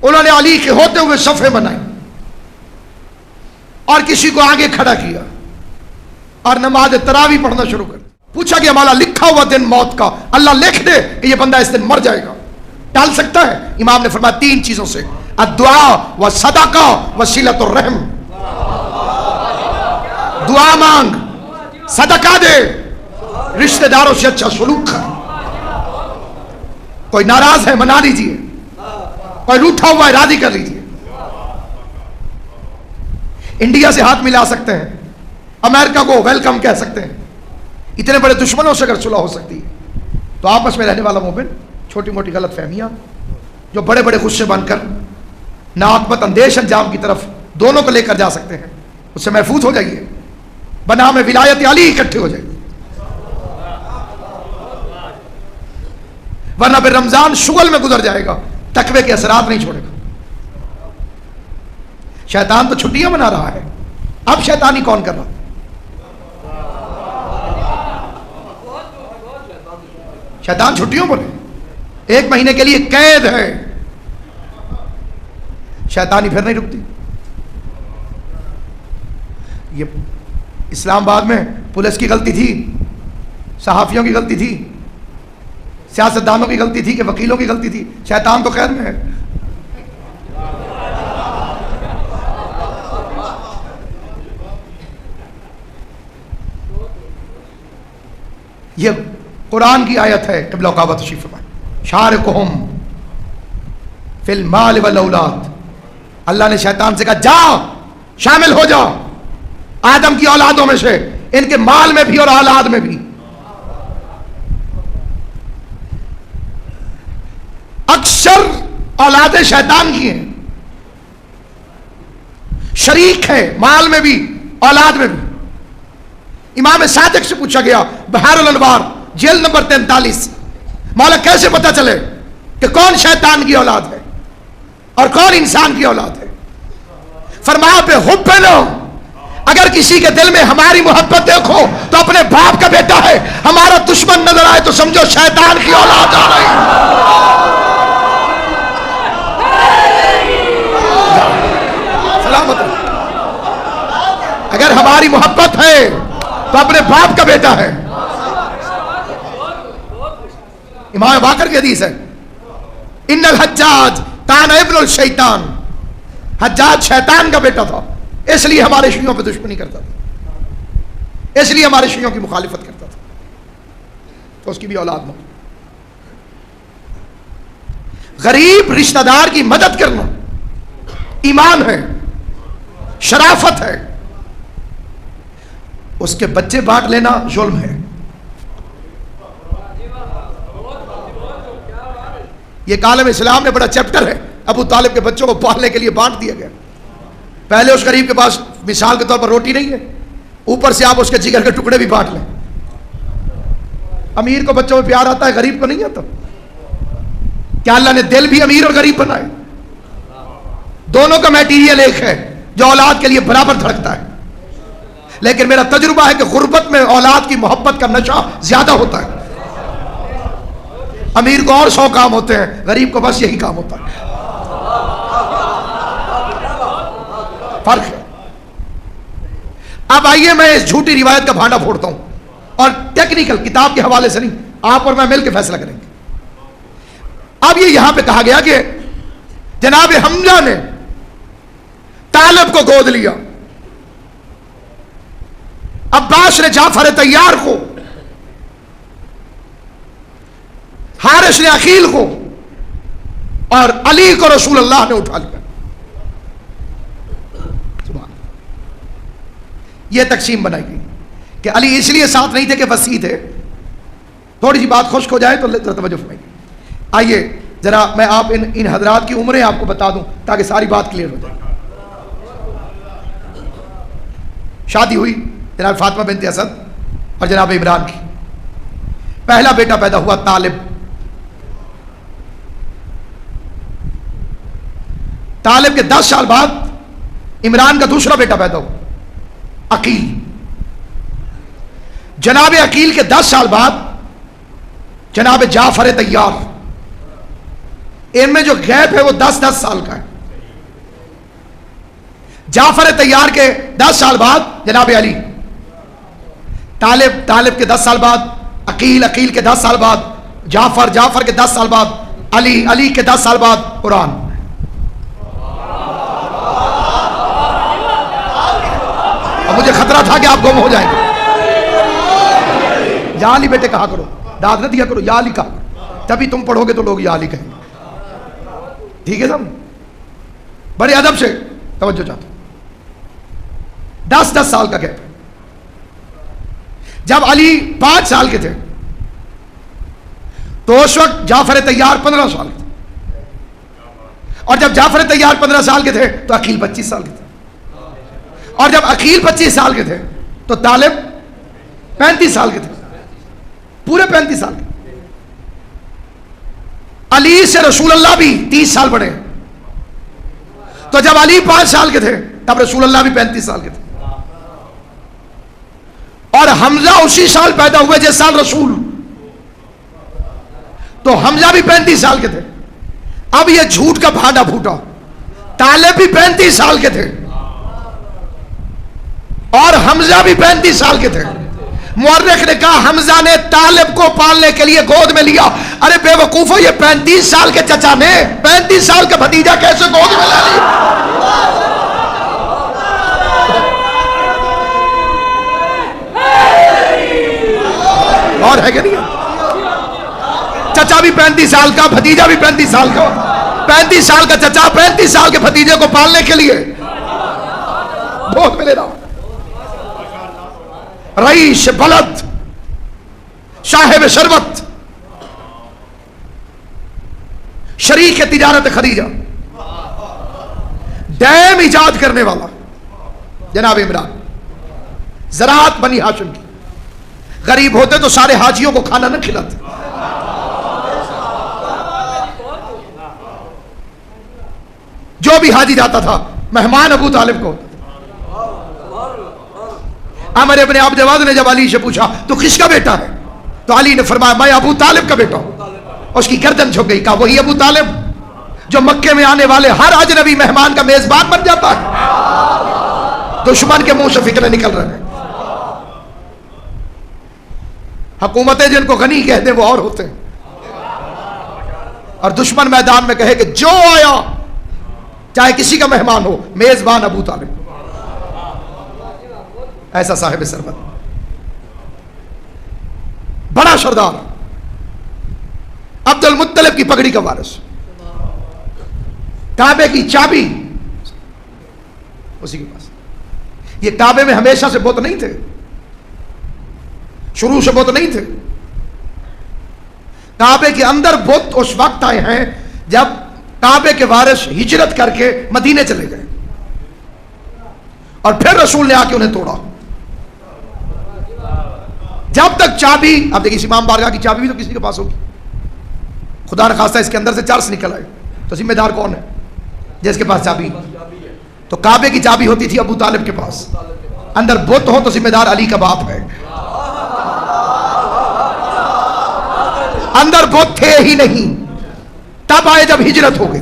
انہوں نے علی کے ہوتے ہوئے صفیں بنائی اور کسی کو آگے کھڑا کیا اور نماز تراویح پڑھنا شروع کر. پوچھا کہ ہمارا لکھا ہوا دن موت کا اللہ لکھ دے کہ یہ بندہ اس دن مر جائے گا، ٹال سکتا ہے؟ امام نے فرمایا 3 چیزوں سے: الدعاء والصدقہ وصلۃ الرحم. دعا مانگ، صدقہ دے، رشتہ داروں سے اچھا سلوک کر. کوئی ناراض ہے منا لیجیے، کوئی روٹھا ہوا ہے راضی کر لیجیے. انڈیا سے ہاتھ ملا سکتے ہیں، امریکہ کو ویلکم کہہ سکتے ہیں. اتنے بڑے دشمنوں سے اگر صلح ہو سکتی ہے تو آپس میں رہنے والا مومن چھوٹی موٹی غلط فہمیاں جو بڑے بڑے غصے بن کر ناعاقبت اندیش انجام کی طرف دونوں کو لے کر جا سکتے ہیں، اس سے محفوظ ہو جائیے. بنام ولایت علی اکٹھے ہو جائیے، ورنہ پھر رمضان شغل میں گزر جائے گا، تقوی کے اثرات نہیں چھوڑے گا. شیطان تو چھٹیاں منا رہا ہے، اب شیطانی کون کر رہا؟ شیطان چھٹیوں پر ہے، 1 مہینے کے لیے قید ہے. شیطانی پھر نہیں رکتی. یہ اسلام آباد میں پولیس کی غلطی تھی، صحافیوں کی غلطی تھی، سیاستدانوں کی غلطی تھی کہ وکیلوں کی غلطی تھی؟ شیطان تو قید میں ہے. یہ قرآن کی آیت ہے. قبلہ کعبہ تشریف فرمائے. شارکہم فی المال والاولاد. اللہ نے شیطان سے کہا جا شامل ہو جا آدم کی اولادوں میں سے، ان کے مال میں بھی اور اولاد میں بھی. اکثر اولاد شیطان کی ہیں، شریک ہے مال میں بھی اولاد میں بھی. امام صادق سے پوچھا گیا بحار الانوار جلد نمبر 43، مولا کیسے پتہ چلے کہ کون شیطان کی اولاد ہے اور کون انسان کی اولاد ہے؟ فرمایا پہ حب نو، اگر کسی کے دل میں ہماری محبت دیکھو تو اپنے باپ کا بیٹا ہے، ہمارا دشمن نظر آئے تو سمجھو شیطان کی اولاد آ رہی سلامت. اگر ہماری محبت ہے تو اپنے باپ کا بیٹا ہے. امام باقر کی حدیث ہے ان الحجاج کان ابن الشیطان. حجاج شیطان کا بیٹا تھا، اس لیے ہمارے شیعوں پہ دشمنی کرتا تھا، اس لیے ہمارے شیعوں کی مخالفت کرتا تھا. تو اس کی بھی اولاد نہ. غریب رشتہ دار کی مدد کرنا ایمان ہے، شرافت ہے. اس کے بچے بانٹ لینا ظلم ہے. یہ کالم اسلام میں بڑا چیپٹر ہے. ابو طالب کے بچوں کو پالنے کے لیے بانٹ دیا گیا. پہلے اس غریب کے پاس مثال کے طور پر روٹی نہیں ہے، اوپر سے آپ اس کے جگر کے ٹکڑے بھی بانٹ لیں. امیر کو بچوں میں پیار آتا ہے، غریب کو نہیں آتا. کیا اللہ نے دل بھی امیر اور غریب بنائے؟ دونوں کا میٹیریل ایک ہے جو اولاد کے لیے برابر دھڑکتا ہے. لیکن میرا تجربہ ہے کہ غربت میں اولاد کی محبت کا نشہ زیادہ ہوتا ہے. امیر کو اور 100 کام ہوتے ہیں، غریب کو بس یہی کام ہوتا ہے. فرق ہے. اب آئیے میں اس جھوٹی روایت کا بھانڈا پھوڑتا ہوں اور ٹیکنیکل کتاب کے حوالے سے نہیں، آپ اور میں مل کے فیصلہ کریں گے. اب یہ یہاں پہ کہا گیا کہ جناب حمزہ نے طالب کو گود لیا، عباس نے جعفر طیار کو، حارث نے عقیل کو، اور علی کو رسول اللہ نے اٹھا لیا. یہ تقسیم بنائی گئی کہ علی اس لیے ساتھ نہیں تھے کہ وسیع تھے. تھوڑی سی بات خشک ہو جائے تو توجہ فرمائیے. آئیے ذرا میں آپ ان حضرات کی عمریں آپ کو بتا دوں تاکہ ساری بات کلیئر ہو جائے. شادی ہوئی جناب فاطمہ بنت اسد اور جناب عمران کی. پہلا بیٹا پیدا ہوا طالب. طالب کے 10 سال بعد عمران کا دوسرا بیٹا پیدا ہوا عقیل. جناب عقیل کے 10 سال بعد جناب جعفر طیار. ان میں جو گیپ ہے وہ 10 سال کا ہے. جعفر طیار کے 10 سال بعد جناب علی، طالب کے 10 سال بعد عقیل کے 10 سال بعد جعفر کے 10 سال بعد علی کے 10 سال بعد قرآن. اور مجھے خطرہ تھا کہ آپ گم ہو جائیں گے. یا علی بیٹے کہا کرو، داد نہ دیا کرو، یا علی کہا کرو، تبھی تم پڑھو گے تو لوگ یا علی کہیں گے. ٹھیک ہے سب؟ بڑے ادب سے توجہ چاہتا ہوں. 10 سال کا گیپ. جب علی 5 سال کے تھے تو اس وقت جعفر طیار 15 سال کے تھے، اور جب جعفر طیار 15 سال کے تھے تو عقیل 25 سال کے تھے، اور جب عقیل 25 سال کے تھے تو طالب 35 سال کے تھے، پورے 35 سال کے. علی سے رسول اللہ بھی 30 سال بڑے. تو جب علی 5 سال کے تھے تب رسول اللہ بھی 35 سال کے تھے، اور حمزہ اسی سال پیدا ہوئے جس سال رسول، تو حمزہ بھی 35 سال کے تھے. اب یہ جھوٹ کا بھانڈا پھوٹا، طالب بھی 35 سال کے تھے اور حمزہ بھی 35 سال کے تھے. مورخ نے کہا حمزہ نے طالب کو پالنے کے لیے گود میں لیا. ارے بے وقوفو، یہ 35 سال کے چچا نے 35 سال کا بھتیجا کیسے گود میں لے لیا؟ اور ہے کہ نہیں؟ چچا بھی 35 سال کا، بھتیجا بھی 35 سال کا. 35 سال کا چچا 35 سال کے بھتیجے کو پالنے کے لیے گود میں لے رہا. رئیس بلد، صاحب ثروت، شریک تجارت خدیجہ، ڈیم ایجاد کرنے والا جناب عمران، زراعت بنی ہاشم کی. غریب ہوتے تو سارے حاجیوں کو کھانا نہ کھلاتے. جو بھی حاجی جاتا تھا مہمان ابو طالب کو. عمر ابن عبد واد نے جب علی سے پوچھا تو کس کا بیٹا ہے؟ تو علی نے فرمایا میں ابو طالب کا بیٹا ہوں. اس کی گردن جھک گئی. کہا وہی ابو طالب جو مکے میں آنے والے ہر اجنبی مہمان کا میزبان بن جاتا ہے. دشمن کے منہ سے فکریں نکل رہے ہیں. حکومتیں جن کو غنی کہتے ہیں وہ اور ہوتے ہیں، اور دشمن میدان میں کہے کہ جو آیا چاہے کسی کا مہمان ہو، میزبان ابو طالب. ایسا صاحب ثروت، بڑا سردار، عبد المطلب کی پگڑی کا وارث، کعبے کی چابی اسی کے پاس. یہ کعبے میں ہمیشہ سے بت نہیں تھے، شروع سے بت نہیں تھے. کعبے کے اندر بت اس وقت آئے ہیں جب کعبے کے وارث ہجرت کر کے مدینے چلے گئے، اور پھر رسول نے آ کے انہیں توڑا. جب تک چابی، اب دیکھیے امام بارگاہ کی چابی بھی تو کسی کے پاس ہوگی. خدا نخواستہ اس کے اندر سے چرس نکل آئے تو ذمہ دار کون ہے؟ جس کے پاس چابی. تو کعبے کی چابی ہوتی تھی ابو طالب کے پاس. اندر بت ہو تو ذمہ دار علی کا باپ ہے. اندر بت تھے ہی نہیں، تب آئے جب ہجرت ہو گئی.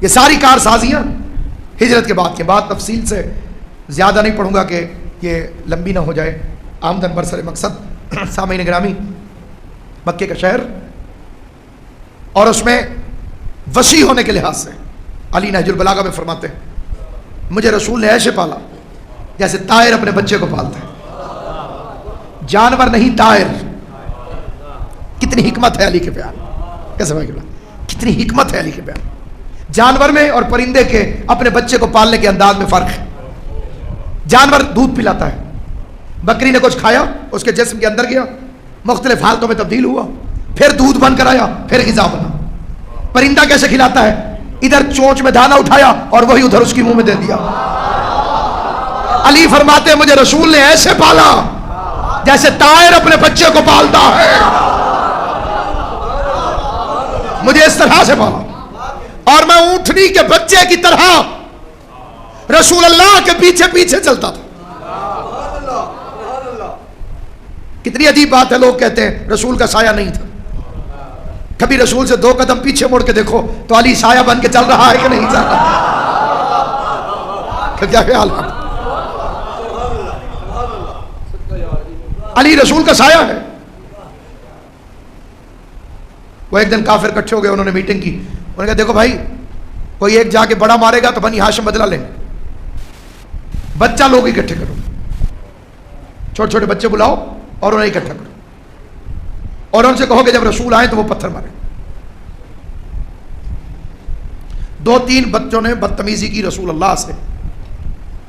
یہ ساری کارسازیاں ہجرت کے بعد تفصیل سے زیادہ نہیں پڑھوں گا کہ یہ لمبی نہ ہو جائے. آمدن برسر مقصد سامعین گرامی، مکے کا شہر اور اس میں وسیع ہونے کے لحاظ سے علی نہج البلاغہ میں فرماتے ہیں مجھے رسول نے ایسے پالا جیسے طائر اپنے بچے کو پالتا ہے. جانور نہیں، طائر. کتنی حکمت ہے علی کے پیار، کیسے بھائی، کتنی حکمت ہے علی کے پیار. جانور میں اور پرندے کے اپنے بچے کو پالنے کے انداز میں فرق ہے. جانور دودھ پلاتا ہے، بکری نے کچھ کھایا، اس کے جسم کے اندر گیا، مختلف حالتوں میں تبدیل ہوا، پھر دودھ بن کر آیا، پھر غذا بنا. پرندہ کیسے کھلاتا ہے؟ ادھر چونچ میں دانا اٹھایا اور وہی ادھر اس کی منہ میں دے دیا. علی فرماتے ہیں مجھے رسول نے ایسے پالا جیسے طائر اپنے بچے کو پالتا ہے. مجھے اس طرح سے پالا، اور میں اونٹنی کے بچے کی طرح رسول اللہ کے پیچھے پیچھے چلتا تھا. کتنی عجیب بات ہے. لوگ کہتے ہیں رسول کا سایہ نہیں تھا. کبھی رسول سے 2 قدم پیچھے مڑ کے دیکھو تو علی سایہ بن کے چل رہا ہے کہ نہیں چل رہا؟ کیا خیال ہے؟ علی رسول کا سایہ ہے. وہ ایک دن کافر اکٹھے ہو گئے, انہوں نے میٹنگ کی, انہوں نے کہا دیکھو بھائی, کوئی ایک جا کے بڑا مارے گا تو بنی ہاشم بدلہ لیں گے, بچہ لوگ اکٹھے کرو, چھوٹے چھوٹے بچے بلاؤ اور انہیں اکٹھا کرو, اور ان سے کہو کہ جب رسول آئے تو وہ پتھر مارے. 2-3 بچوں نے بدتمیزی کی رسول اللہ سے,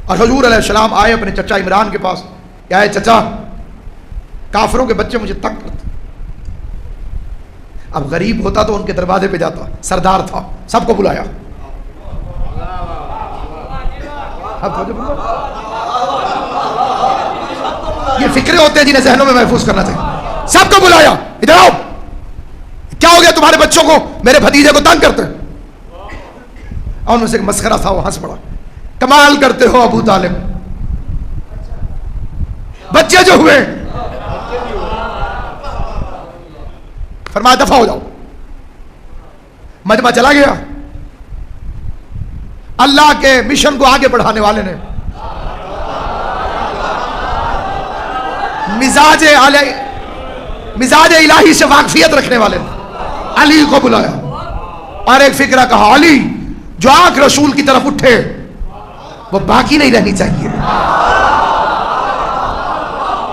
اور حضور علیہ السلام آئے اپنے چچا عمران کے پاس, کیا ہے چچا, کافروں کے بچے مجھے تنگ کرتے. اب غریب ہوتا تو ان کے دروازے پہ جاتا, سردار تھا, سب کو بلایا. یہ فکرے ہوتے ہیں جنہیں ذہنوں میں محفوظ کرنا چاہیے. سب کو بلایا, ادھر آؤ, کیا ہو گیا تمہارے بچوں کو, میرے بھتیجے کو تنگ کرتے ہیں. اور ان سے مسخرہ تھا, وہ ہنس پڑا, کمال کرتے ہو ابو طالب, بچے جو ہوئے فرمایا دفع ہو جاؤ. مجمع چلا گیا. اللہ کے مشن کو آگے بڑھانے والے نے مزاج الہی سے واقفیت رکھنے والے نے علی کو بلایا اور ایک فکرہ کہا, علی جو آنکھ رسول کی طرف اٹھے وہ باقی نہیں رہنی چاہیے,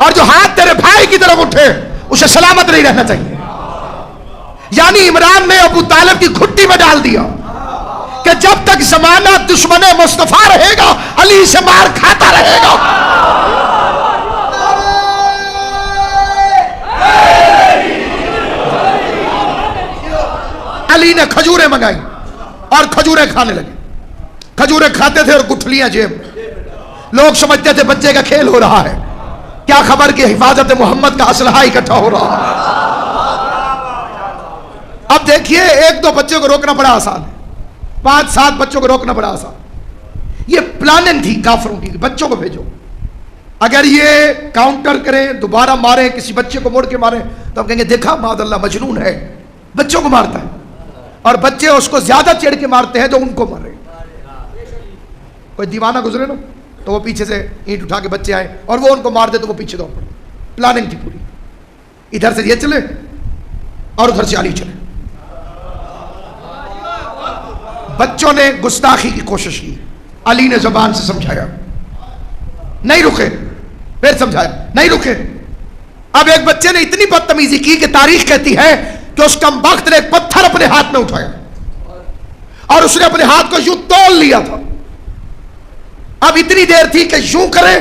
اور جو ہاتھ تیرے بھائی کی طرف اٹھے اسے سلامت نہیں رہنا چاہیے. یعنی عمران نے ابو طالب کی گھٹی میں ڈال دیا کہ جب تک زمانہ دشمن مصطفیٰ رہے گا علی سے مار کھاتا رہے گا. علی نے کھجوریں منگائی اور کھجوریں کھانے لگے. کھجوریں کھاتے تھے اور گٹھلیاں جیب میں. لوگ سمجھتے تھے بچے کا کھیل ہو رہا ہے, کیا خبر کہ حفاظت محمد کا اسلحہ اکٹھا ہو رہا ہے. اب دیکھیے, 1-2 بچوں کو روکنا بڑا آسان ہے, 5-7 بچوں کو روکنا بڑا آسان. یہ پلاننگ تھی کافروں کی, بچوں کو بھیجو, اگر یہ کاؤنٹر کریں, دوبارہ ماریں, کسی بچے کو موڑ کے ماریں تو ہم کہیں گے دیکھا معاذ اللہ مجنون ہے, بچوں کو مارتا ہے. اور بچے اس کو زیادہ چڑھ کے مارتے ہیں جو ان کو مارے. کوئی دیوانہ گزرے نا تو وہ پیچھے سے اینٹ اٹھا کے بچے آئے اور وہ ان کو مار دے تو وہ پیچھے دوڑ پڑے. پلاننگ تھی پوری, ادھر سے یہ چلے اور ادھر سے علی چلے. بچوں نے گستاخی کی کوشش کی, علی نے زبان سے سمجھایا, نہیں رکے, پھر سمجھایا, نہیں رکے. اب ایک بچے نے اتنی بدتمیزی کی کہ تاریخ کہتی ہے کہ اس کمبخت نے ایک پتھر اپنے ہاتھ میں اٹھایا اور اس نے اپنے ہاتھ کو یوں تول لیا تھا. اب اتنی دیر تھی کہ یوں کرے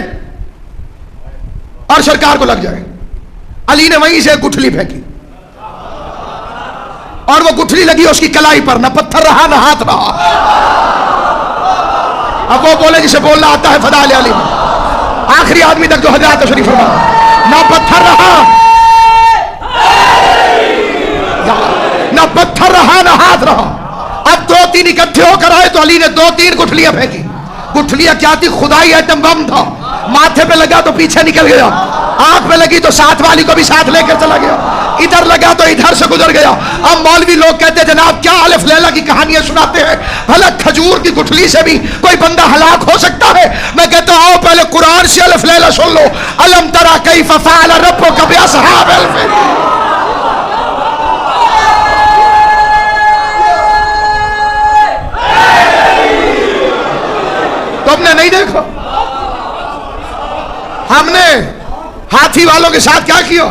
اور سرکار کو لگ جائے. علی نے وہیں سے ایک گٹھلی پھینکی اور وہ گٹھلی لگی اس کی کلائی پر, نہ پتھر رہا نہ ہاتھ رہا. اب وہ بولے جسے بولنا آتا ہے فدا علی, آخری آدمی تک جو حضرات تشریف فرما, نہ پتھر رہا نہ پتھر رہا نہ ہاتھ رہا. اب 2-3 اکٹھے ہو کر آئے تو علی نے 2-3 گٹھلیاں پھینکی. گٹھلیاں کیا تھی, خدائی ایٹم بم تھا. ماتھے پہ لگا تو پیچھے نکل گیا, آنکھ پہ لگی تو ساتھ والی کو بھی ساتھ لے کر چلا گیا, ادھر لگا تو ادھر سے گزر گیا. اب مولوی لوگ کہتے جناب کیا الف لیلا کی کہانیاں سناتے ہیں, بھلا کھجور کی گٹھلی سے بھی کوئی بندہ ہلاک ہو سکتا ہے؟ میں کہتا ہوں پہلے قرآن سے الف لیلا سن لو, الم ترى کیف فعل ربک باصحاب الفیل. تم نے نہیں دیکھا ہم نے ہاتھی والوں کے ساتھ کیا کیا؟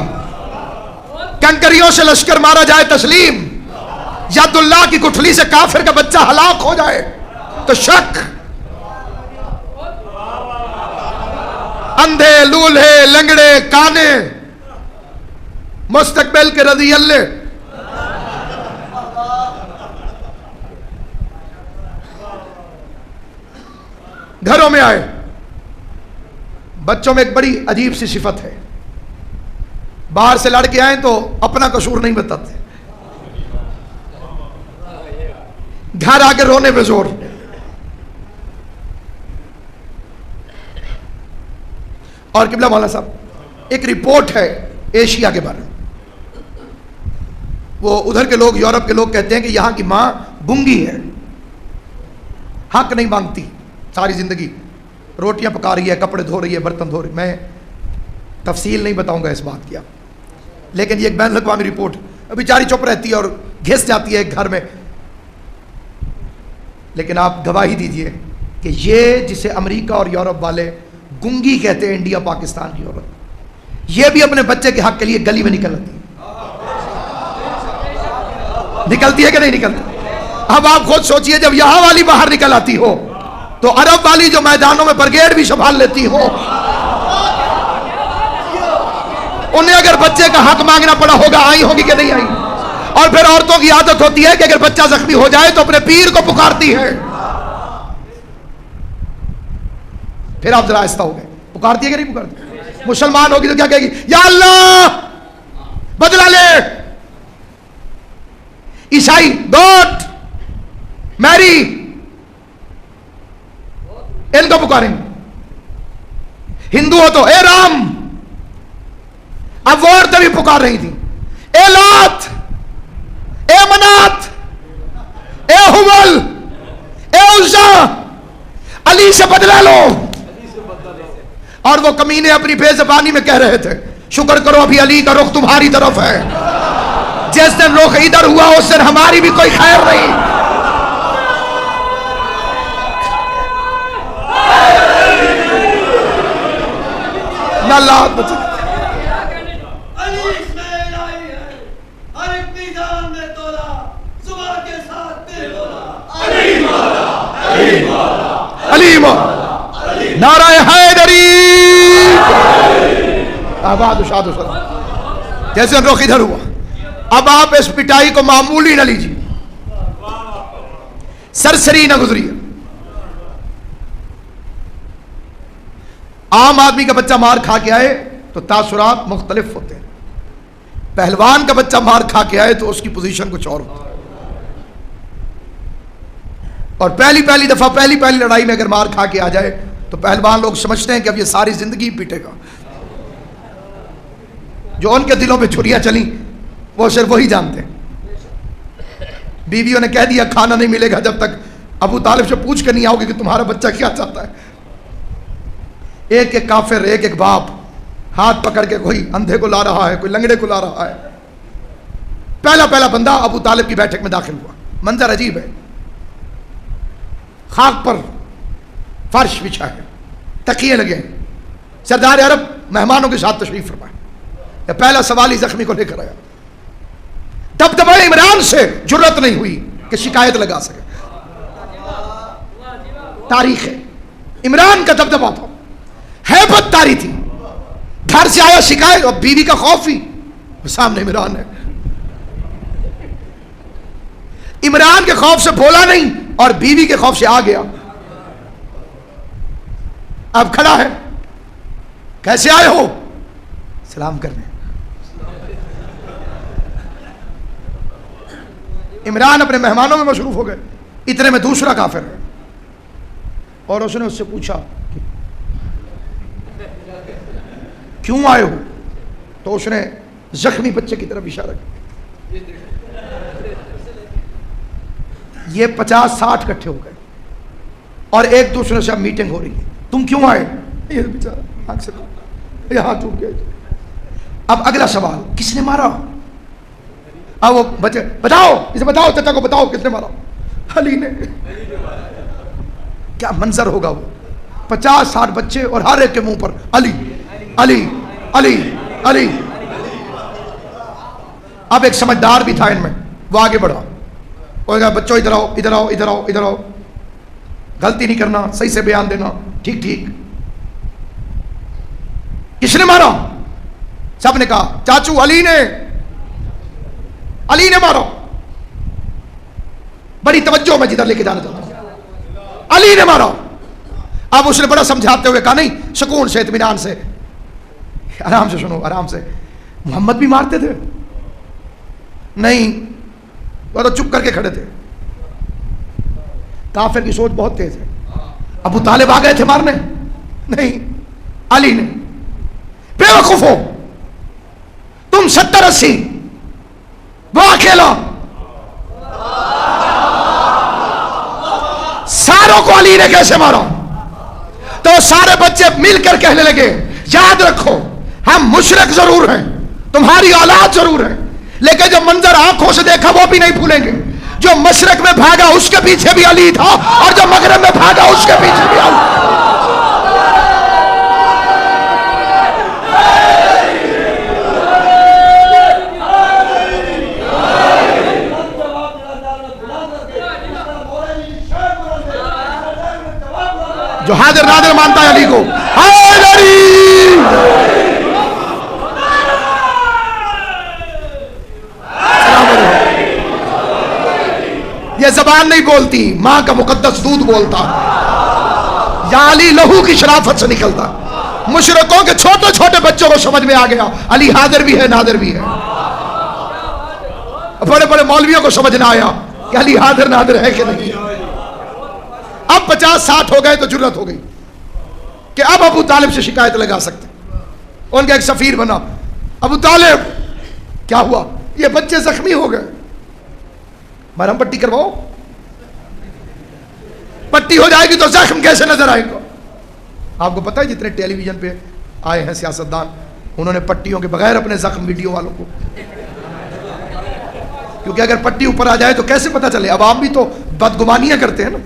کنکریوں سے لشکر مارا جائے تسلیم, ید اللہ کی گٹھلی سے کافر کا بچہ ہلاک ہو جائے تو شک. اندھے لولہے لنگڑے کانے مستقبل کے رضی اللہ. گھروں میں آئے, بچوں میں ایک بڑی عجیب سی صفت ہے, باہر سے لڑ کے آئے تو اپنا قصور نہیں بتاتے, گھر آ کے رونے پہ زور. اور قبلہ مولانا صاحب ایک رپورٹ ہے ایشیا کے بارے میں, وہ ادھر کے لوگ، یورپ کے لوگ کہتے ہیں کہ یہاں کی ماں گنگی ہے، حق نہیں مانگتی، ساری زندگی روٹیاں پکا رہی ہے، کپڑے دھو رہی ہے، برتن دھو رہی ہے. میں تفصیل نہیں بتاؤں گا اس بات کی، لیکن یہ ایک بین الاقوامی رپورٹ، بیچاری چپ رہتی ہے اور گھس جاتی ہے ایک گھر میں. لیکن آپ گواہی دیجئے کہ یہ جسے امریکہ اور یورپ والے گنگی کہتے ہیں، انڈیا پاکستان کی عورت، یہ بھی اپنے بچے کے حق کے لیے گلی میں نکلتی ہے کہ نہیں نکلتی؟ اب آپ خود سوچئے جب یہاں والی باہر نکل آتی ہو تو عرب والی جو میدانوں میں برگیڈ بھی سنبھال لیتی ہو، انہیں اگر بچے کا حق مانگنا پڑا ہوگا، آئی ہوگی کہ نہیں آئی؟ اور پھر عورتوں کی عادت ہوتی ہے کہ اگر بچہ زخمی ہو جائے تو اپنے پیر کو پکارتی ہے. پھر آپ ذرا آہستہ ہو گئے، پکارتی ہے کہ نہیں پکارتی؟ مسلمان ہوگی تو کیا کہے گی؟ یا اللہ بدلہ لے. عیسائی گاڈ میری، ان کو پکاریں گے. ہندو ہو تو اے رام. اب وہ عورتیں بھی پکار رہی تھی، اے لات، اے منات، اے حبل، اے عزا، علی سے بدلہ لو. اور وہ کمینے اپنی بے زبانی میں کہہ رہے تھے شکر کرو ابھی علی کا رخ تمہاری طرف ہے، جس دن رخ ادھر ہوا اس دن ہماری بھی کوئی خیر نہیں. نہ لات بچے نعرہ حیدری آباد و شاد و سلام. جیسے رخ ادھر ہوا. اب آپ اس پٹائی کو معمولی نہ لیجیے، سرسری نہ گزریے. عام آدمی کا بچہ مار کھا کے آئے تو تاثرات مختلف ہوتے ہیں، پہلوان کا بچہ مار کھا کے آئے تو اس کی پوزیشن کچھ اور ہوتی ہے. اور پہلی دفعہ پہلی لڑائی میں اگر مار کھا کے آ جائے تو پہلوان لوگ سمجھتے ہیں کہ اب یہ ساری زندگی پیٹے گا. جو ان کے دلوں پہ چھریاں چلیں وہ صرف وہی جانتے ہیں. بیویوں نے کہہ دیا کھانا نہیں ملے گا جب تک ابو طالب سے پوچھ کے نہیں آؤ گے کہ تمہارا بچہ کیا چاہتا ہے. ایک ایک کافر، ایک ایک باپ ہاتھ پکڑ کے کوئی اندھے کو لا رہا ہے، کوئی لنگڑے کو لا رہا ہے. پہلا بندہ ابو طالب کی بیٹھک میں داخل ہوا. منظر عجیب ہے، خاک پر فرش بچھا ہے، تکیے لگے ہیں. سردار عرب مہمانوں کے ساتھ تشریف فرمائے. پہلا سوالی زخمی کو لے کر آیا. دبدبہ عمران سے جرت نہیں ہوئی کہ شکایت لگا سکے. تاریخ ہے، عمران کا دبدبہ تھا، ہیبت تاری تھی. گھر سے آیا شکایت، اور بیوی کا خوف ہی، سامنے عمران ہے. عمران کے خوف سے بولا نہیں اور بیوی کے خوف سے آ گیا. اب کھڑا ہے، کیسے آئے ہو؟ سلام کرنے. عمران اپنے مہمانوں میں مصروف ہو گئے. اتنے میں دوسرا کافر ہے اور اس نے اس سے پوچھا کیوں آئے ہو؟ تو اس نے زخمی بچے کی طرف اشارہ کیا. یہ 50-60 اکٹھے ہو گئے اور ایک دوسرے سے اب میٹنگ ہو رہی ہے. تم کیوں آئے؟ یہ بیچارہ آنکھ سے یہاں ٹوٹ گئے. اب اگلا سوال، کس نے مارا؟ اب وہ بچے بتاؤ، اسے بتاؤ، چچا کو بتاؤ کس نے مارا؟ علی نے. کیا منظر ہوگا وہ، 50-60 بچے اور ہر ایک کے منہ پر علی علی علی علی. اب ایک سمجھدار بھی تھا ان میں، وہ آگے بڑھا اور کہا بچوں ادھر آؤ ادھر آؤ ادھر آؤ ادھر آؤ، غلطی نہیں کرنا، صحیح سے بیان دینا، ٹھیک ٹھیک. کس نے مارا؟ سب نے کہا چاچو علی نے مارا. بڑی توجہ میں جدھر لے کے جانا چاہتا ہوں، علی نے مارا. اب اس نے بڑا سمجھاتے ہوئے کہا نہیں، سکون سے، اطمینان سے، آرام سے سنو، آرام سے. محمد بھی مارتے تھے؟ نہیں، وہ تو چپ کر کے کھڑے تھے. کافر کی سوچ بہت تیز ہے. ابو طالب آ گئے تھے مارنے؟ نہیں، علی نے. بے وقوف ہو تم، 70-80 وہ اکیلا ساروں کو علی نے کیسے مارا؟ تو سارے بچے مل کر کہنے لگے یاد رکھو ہم مشرک ضرور ہیں، تمہاری اولاد ضرور ہے، لیکن جو منظر آنکھوں سے دیکھا وہ بھی نہیں بھولیں گے۔ جو مشرق میں بھاگا اس کے پیچھے بھی علی تھا، اور جو مغرب میں بھاگا اس کے پیچھے بھی علی تھا۔ جو حاضر نادر مانتا ہے علی کو، یہ زبان نہیں بولتی، ماں کا مقدس دودھ بولتا، یا علی لہو کی شرافت سے نکلتا۔ مشرکوں کے چھوٹے چھوٹے بچوں کو سمجھ میں آ گیا علی حاضر بھی ہے نادر بھی ہے۔ بڑے بڑے مولویوں کو سمجھ نہ آیا کہ علی حاضر نادر ہے کہ نہیں۔ اب 50-60 ہو گئے تو جرت ہو گئی کہ اب ابو طالب سے شکایت لگا سکتے۔ ان کا ایک سفیر بنا، ابو طالب کیا ہوا؟ یہ بچے زخمی ہو گئے، مرہم پٹی کرواؤ، پٹی ہو جائے گی تو زخم کیسے نظر آئے گا؟ آپ کو پتہ ہے جتنے ٹیلی ویژن پہ آئے ہیں سیاستدان، انہوں نے پٹیوں کے بغیر اپنے زخم ویڈیو والوں کو، کیونکہ اگر پٹی اوپر آ جائے تو کیسے پتہ چلے؟ اب آپ بھی تو بدگمانیاں کرتے ہیں نا،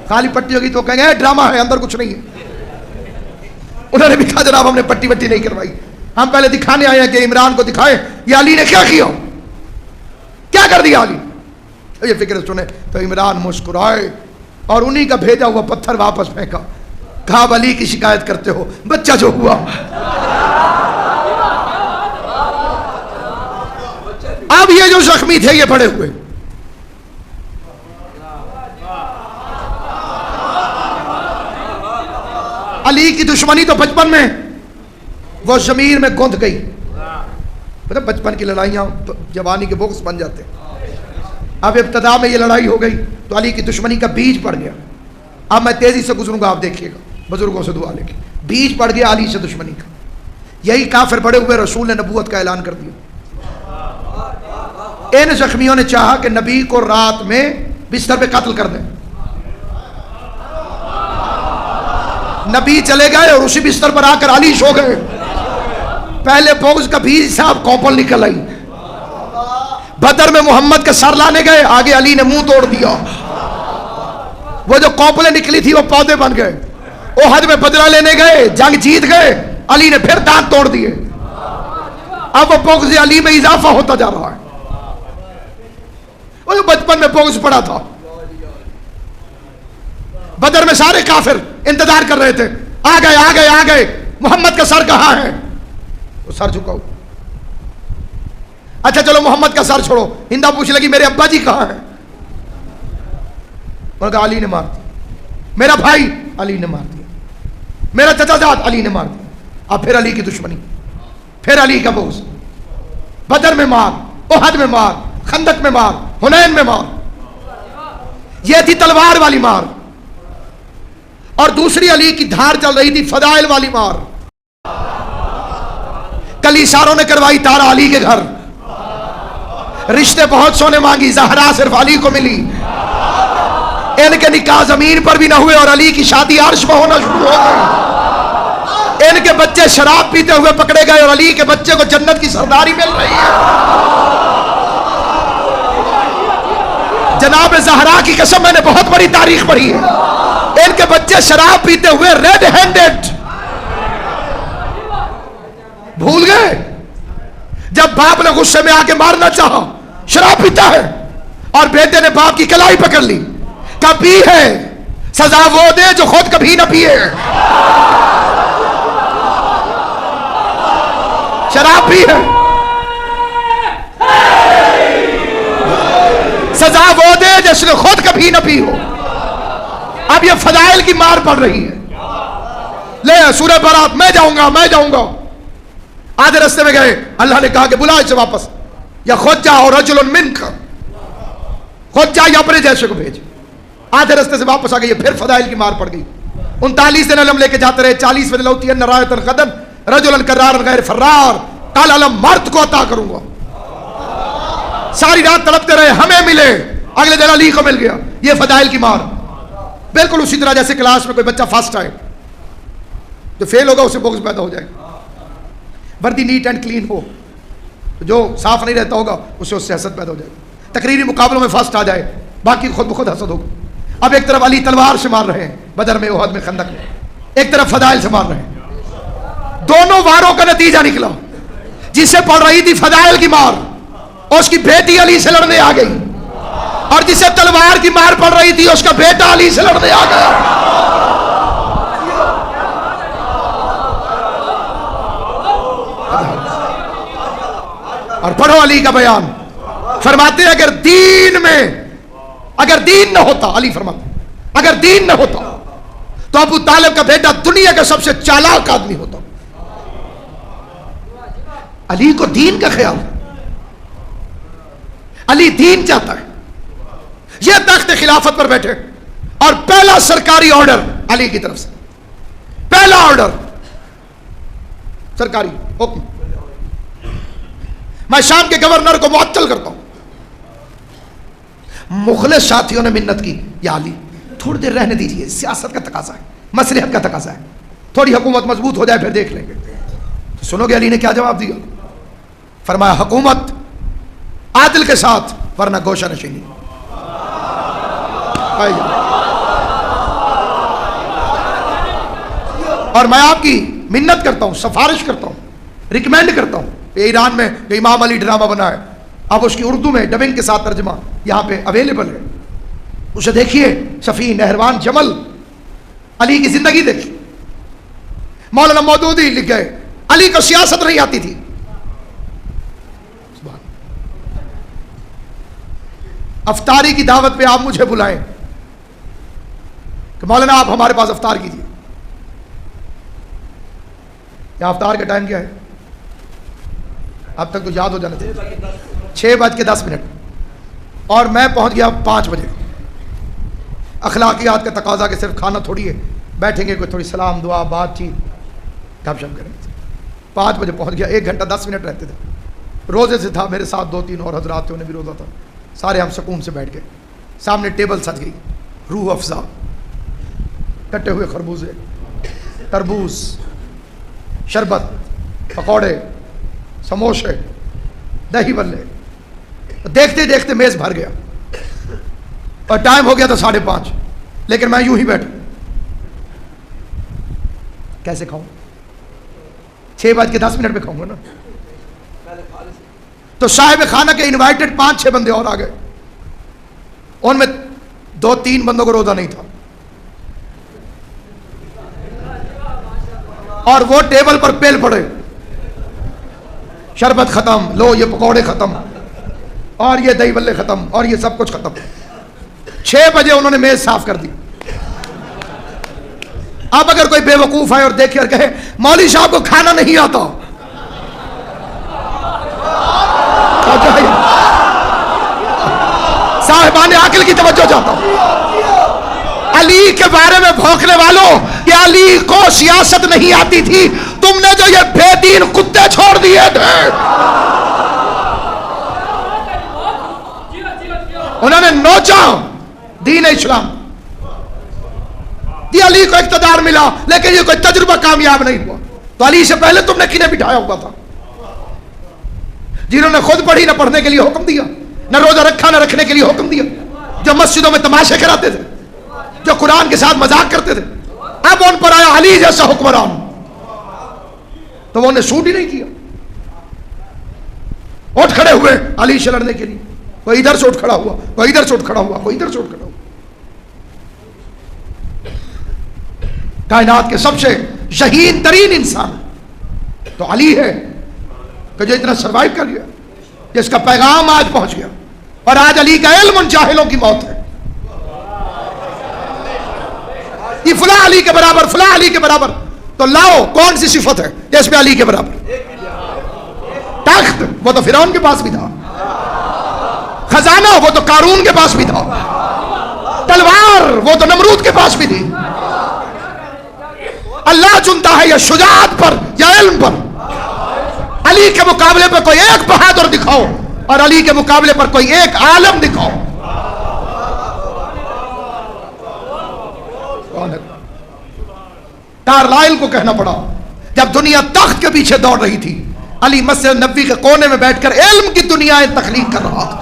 خالی پٹی ہوگی تو کہیں گے ڈرامہ ہے اندر کچھ نہیں ہے۔ انہوں نے بھی کہا جناب ہم نے پٹی وٹی نہیں کروائی، ہم پہلے دکھانے آئے ہیں کہ عمران کو دکھائے یہ علی نے کیا کیا، کیا کر دیا علی۔ یہ فکر سنے تو عمران مسکرائے اور انہی کا بھیجا ہوا پتھر واپس پھینکا، کہا علی کی شکایت کرتے ہو، بچہ جو ہوا۔ اب یہ جو زخمی تھے یہ پڑے ہوئے، علی کی دشمنی تو بچپن میں وہ ضمیر میں گوندھ گئی، مطلب بچپن کی لڑائیاں جوانی کے بغض بن جاتے ہیں۔ اب ابتدا میں یہ لڑائی ہو گئی تو علی کی دشمنی کا بیج پڑ گیا۔ اب میں تیزی سے گزروں گا، آپ دیکھیے گا بزرگوں سے دعا لے کے، بیج پڑ گیا علی سے دشمنی کا۔ یہی کافر بڑے ہوئے رسول نے نبوت کا اعلان کر دیا۔ ان زخمیوں نے چاہا کہ نبی کو رات میں بستر پہ قتل کر دیں، نبی چلے گئے اور اسی بستر پر آ کر علی سو گئے۔ پہلے بغض کا بیج صاحب کوپل نکل آئی۔ بدر میں محمد کا سر لانے گئے، آگے علی نے منہ توڑ دیا، وہ جو کوپلیں نکلی تھی وہ پودے بن گئے۔ احد میں بدلہ لینے گئے، جنگ جیت گئے، علی نے پھر دانت توڑ دیے۔ اب وہ بغض علی میں اضافہ ہوتا جا رہا ہے۔ وہ جو بچپن میں بغض پڑا تھا، بدر میں سارے کافر انتظار کر رہے تھے، آ گئے آ گئے آ گئے، محمد کا سر کہاں ہے؟ وہ سر جھکاؤ، اچھا چلو محمد کا سر چھوڑو، ہندا پوچھ لگی میرے ابا جی کہاں ہیں؟ انہوں نے کہا علی نے مار دیا، میرا بھائی علی نے مار دیا، میرا چچا جات علی نے مار دیا۔ اب پھر علی کی دشمنی، پھر علی کا بغض، بدر میں مار، احد میں مار، خندق میں مار، حنین میں مار، یہ تھی تلوار والی مار۔ اور دوسری علی کی دھار چل رہی تھی فضائل والی مار۔ کلی ساروں نے کروائی تارا علی کے گھر، رشتے بہت سونے مانگی، زہرا صرف علی کو ملی۔ ان کے نکاح زمین پر بھی نہ ہوئے اور علی کی شادی عرش میں ہونا شروع ہو گئی۔ ان کے بچے شراب پیتے ہوئے پکڑے گئے اور علی کے بچے کو جنت کی سرداری مل رہی ہے۔ جناب زہرا کی قسم میں نے بہت بڑی تاریخ پڑھی ہے، ان کے بچے شراب پیتے ہوئے ریڈ ہینڈڈ، بھول گئے جب باپ نے غصے میں آ کے مارنا چاہا، شراب پیتا ہے اور بیٹے نے باپ کی کلائی پکڑ لی، کبھی ہے سزا وہ دے جو خود کبھی نہ پیے۔ شراب پی ہے، سزا وہ دے جس نے خود کبھی نہ پی ہو۔ اب یہ فضائل کی مار پڑ رہی ہے۔ لے سورہ برات، میں جاؤں گا میں جاؤں گا۔ آدھے رستے میں گئے، اللہ نے کہا کہ بلا اسے واپس، یا خود جا اور رجل منک، خود جا یا اپنے جیسے کو بھیج۔ آدھے رستے سے واپس آ گئی، پھر فضائل کی مار پڑ گئی۔ 39 دن علم لے کے جاتے رہے، 40 دن لوتی ان رایت غدن رجلا کرار غیر فرار، قال علم مرد کو عطا کروں گا۔ ساری رات تڑپتے رہے ہمیں ملے، اگلے دن علی کو مل گیا. یہ فضائل کی مار. بالکل اسی طرح جیسے کلاس میں کوئی بچہ فرسٹ آئے، جو فیل ہوگا اسے بغض پیدا ہو جائے گا. وردی نیٹ اینڈ کلین ہو، جو صاف نہیں رہتا ہوگا اسے اس سے حسد پیدا ہو جائے گا. تقریری مقابلوں میں فرسٹ آ جائے، باقی خود بخود حسد ہوگا. اب ایک طرف علی تلوار سے مار رہے ہیں بدر میں، احد میں، خندق میں، ایک طرف فضائل سے مار رہے ہیں. دونوں واروں کا نتیجہ نکلا. جسے پڑھ رہی تھی فضائل کی مار، اور اس کی بیٹی علی سے لڑنے آ گئی، اور جسے تلوار کی مار پڑ رہی تھی اس کا بیٹا علی سے لڑنے آ گیا. اور پڑھو علی کا بیان. فرماتے ہیں اگر دین نہ ہوتا، علی فرماتے اگر دین نہ ہوتا تو ابو طالب کا بیٹا دنیا کا سب سے چالاک آدمی ہوتا. علی کو دین کا خیال ہے، علی دین چاہتا ہے. یہ تخت خلافت پر بیٹھے اور پہلا سرکاری آرڈر علی کی طرف سے، پہلا آرڈر سرکاری حکم، میں شام کے گورنر کو معطل کرتا ہوں. مخلص ساتھیوں نے منت کی، یا علی تھوڑی دیر رہنے دیجیے، سیاست کا تقاضا ہے، مصلحت کا تقاضا ہے، تھوڑی حکومت مضبوط ہو جائے پھر دیکھ لیں گے. سنو گے علی نے کیا جواب دیا؟ فرمایا حکومت عادل کے ساتھ، ورنہ گوشہ نشینی. اور میں آپ کی منت کرتا ہوں، سفارش کرتا ہوں، ریکمینڈ کرتا ہوں. یہ ایران میں جو امام علی ڈرامہ بنا ہے، اب اس کی اردو میں ڈبنگ کے ساتھ ترجمہ یہاں پہ اویلیبل ہے، اسے دیکھیے. صفی، نہروان، جمل، علی کی زندگی دیکھیے. مولانا مودودی لکھ گئے علی کو سیاست نہیں آتی تھی. افطاری کی دعوت پہ آپ مجھے بلائیں کہ مولانا آپ ہمارے پاس افطار کیجیے. یہاں افطار کا ٹائم کیا ہے؟ اب تک تو یاد ہو جانا چاہیے، 6:10، اور میں پہنچ گیا 5 بجے. اخلاقیات کا تقاضا کہ صرف کھانا تھوڑی ہے، بیٹھیں گے کوئی تھوڑی سلام دعا بات چیت گپ شپ کریں. 5 بجے پہنچ گیا. 1 گھنٹہ 10 منٹ رہتے تھے. روزے سے تھا، میرے ساتھ 2-3 اور حضرات تھے، انہیں بھی روزہ تھا. سارے ہم سکون سے بیٹھ گئے. سامنے ٹیبل سج گئی، روح افزا، کٹے ہوئے خربوزے، تربوز، شربت، پکوڑے، سموسے، دہی بلے. دیکھتے دیکھتے میز بھر گیا اور ٹائم ہو گیا تھا 5:30. لیکن میں یوں ہی بیٹھا، کیسے کھاؤں؟ 6:10 پہ کھاؤں گا نا. تو صاحب خانہ کے انوائٹڈ 5-6 بندے اور آ گئے. ان میں 2-3 بندوں کو روزہ نہیں تھا، اور وہ ٹیبل پر پیل پڑے. شربت ختم، لو یہ پکوڑے ختم، اور یہ دہی بلے ختم، اور یہ سب کچھ ختم. 6 بجے انہوں نے میز صاف کر دی. اب اگر کوئی بے وقوف ہے اور دیکھے اور کہے مولوی صاحب کو کھانا نہیں آتا، صاحبان عقل کی توجہ چاہتا ہوں. علی کے بارے میں بھونکنے والوں، کہ علی کو سیاست نہیں آتی تھی، تم نے جو یہ بے دین کتے چھوڑ دیے تھے، انہوں نے نوچا دین اسلام. یہ علی کو اقتدار ملا، لیکن یہ کوئی تجربہ کامیاب نہیں ہوا. تو علی سے پہلے تم نے کنہیں بٹھایا ہوا تھا، جنہوں نے خود پڑھی نہ پڑھنے کے لیے حکم دیا، نہ روزہ رکھا نہ رکھنے کے لیے حکم دیا، جو مسجدوں میں تماشے کراتے تھے، جو قرآن کے ساتھ مذاق کرتے تھے. اب ان پر آیا علی جیسا حکمران، تو وہ نے سوٹ ہی نہیں کیا. اٹھ کھڑے ہوئے علی سے لڑنے کے لیے. کوئی ادھر سے اٹھ کھڑا ہوا، کوئی ادھر سے اٹھ کھڑا ہوا، کوئی ادھر سے اٹھ کھڑا ہوا. کائنات کے سب سے ذہین ترین انسان تو علی ہے، کہ جو اتنا سروائیو کر لیا، جس کا پیغام آج پہنچ گیا. اور آج علی کا علم ان جاہلوں کی موت ہے. یہ فلاں علی کے برابر، فلاں علی کے برابر، تو لاؤ کون سی صفت ہے جس میں علی کے برابر؟ تخت وہ تو فرعون کے پاس بھی تھا، خزانہ وہ تو قارون کے پاس بھی تھا، تلوار وہ تو نمرود کے پاس بھی تھی. اللہ چنتا ہے یا شجاعت پر یا علم پر. علی کے مقابلے پہ کوئی ایک بہادر دکھاؤ اور علی کے مقابلے پر کوئی ایک عالم دکھاؤ. کون ہے؟ کارلائل کو کہنا پڑا جب دنیا تخت کے پیچھے دوڑ رہی تھی، علی مسجد نبوی کے کونے میں بیٹھ کر علم کی دنیا تخلیق کر رہا تھا.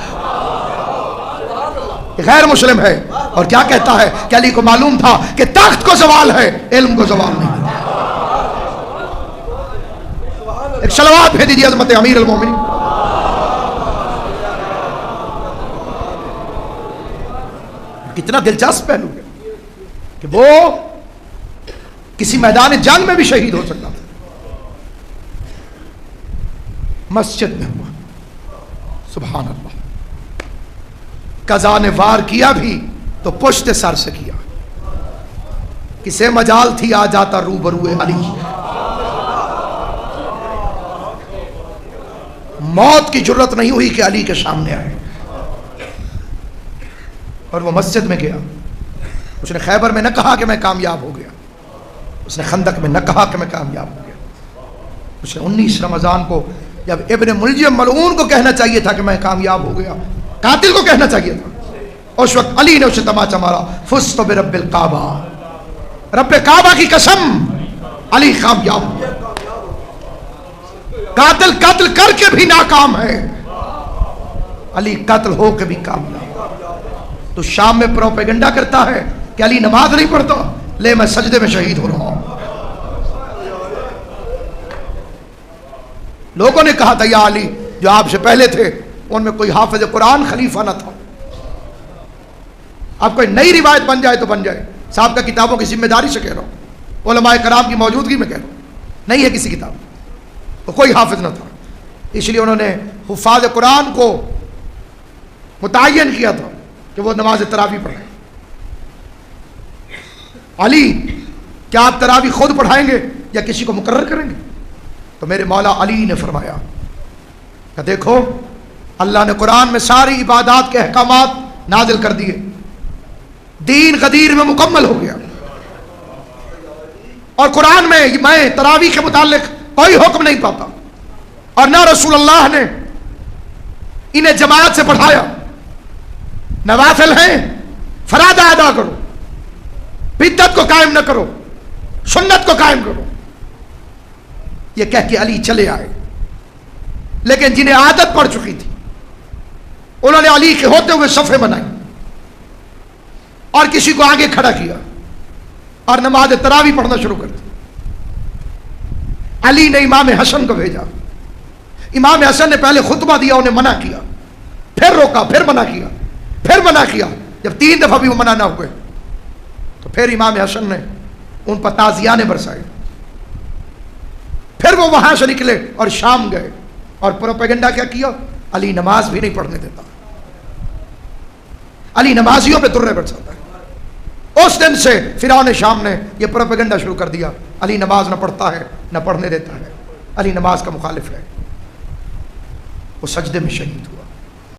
غیر مسلم ہے اور کیا کہتا ہے کہ علی کو معلوم تھا کہ تخت کو زوال ہے، علم کو زوال نہیں. ایک صلوات بھیج دیجیے عظمت امیر المومنین. کتنا دلچسپ پہلو ہے کہ وہ کسی میدان جنگ میں بھی شہید ہو سکتا تھا، مسجد میں ہوا. سبحان اللہ. قضا نے وار کیا بھی تو پشت سر سے کیا. کسے مجال تھی آ جاتا روبروئے علی. موت کی جرت نہیں ہوئی کہ علی کے سامنے آئے. اور وہ مسجد میں گیا. اس نے خیبر میں نہ کہا کہ میں کامیاب ہو گیا، اس نے خندق میں نہ کہا کہ میں کامیاب ہو گیا. اس نے 19 رمضان کو جب ابن ملجم ملعون کو کہنا چاہیے تھا کہ میں کامیاب ہو گیا، قاتل کو کہنا چاہیے تھا، اس وقت علی نے اسے تماچا مارا. فزت برب الکعبہ، رب کعبہ کی قسم علی کامیاب ہو گیا. قاتل قتل کر کے بھی ناکام ہے، علی قتل ہو کے بھی کامیاب. تو شام میں پروپیگنڈا کرتا ہے کہ علی نماز نہیں پڑھتا، لے میں سجدے میں شہید ہو رہا ہوں. لوگوں نے کہا تھا یا علی جو آپ سے پہلے تھے ان میں کوئی حافظ قرآن خلیفہ نہ تھا. اب کوئی نئی روایت بن جائے تو بن جائے. صاحب کا کتابوں کی ذمہ داری سے کہہ رہا ہوں، علماء کرام کی موجودگی میں کہہ رہا ہوں، نہیں ہے کسی کتاب تو کوئی حافظ نہ تھا. اس لیے انہوں نے حفاظ قرآن کو متعین کیا تھا کہ وہ نماز تراویح پڑھیں. علی کیا آپ تراویح خود پڑھائیں گے یا کسی کو مقرر کریں گے؟ تو میرے مولا علی نے فرمایا کہ دیکھو اللہ نے قرآن میں ساری عبادات کے احکامات نازل کر دیے، دین غدیر میں مکمل ہو گیا، اور قرآن میں میں تراویح کے متعلق کوئی حکم نہیں پاتا، اور نہ رسول اللہ نے انہیں جماعت سے پڑھایا. نوافل ہیں فرادہ ادا کرو، بدعت کو قائم نہ کرو، سنت کو قائم کرو. یہ کہہ کے علی چلے آئے. لیکن جنہیں عادت پڑ چکی تھی انہوں نے علی کے ہوتے ہوئے صفیں بنائی اور کسی کو آگے کھڑا کیا اور نماز تراویح پڑھنا شروع کر دی. علی نے امام حسن کو بھیجا. امام حسن نے پہلے خطبہ دیا، انہیں منع کیا، پھر روکا، پھر منع کیا، پھر منع کیا. جب 3 دفعہ بھی وہ منع نہ ہوئے تو پھر امام حسن نے ان پر تعزیانے برسائے. پھر وہ وہاں سے نکلے اور شام گئے اور پروپیگنڈا کیا کیا؟ علی نماز بھی نہیں پڑھنے دیتا، علی نمازیوں پہ درے برساتا ہے. اس دن سے فرعون شام نے یہ پروپیگنڈا شروع کر دیا، علی نماز نہ پڑھتا ہے نہ پڑھنے دیتا ہے، علی نماز کا مخالف ہے. وہ سجدے میں شہید ہوا.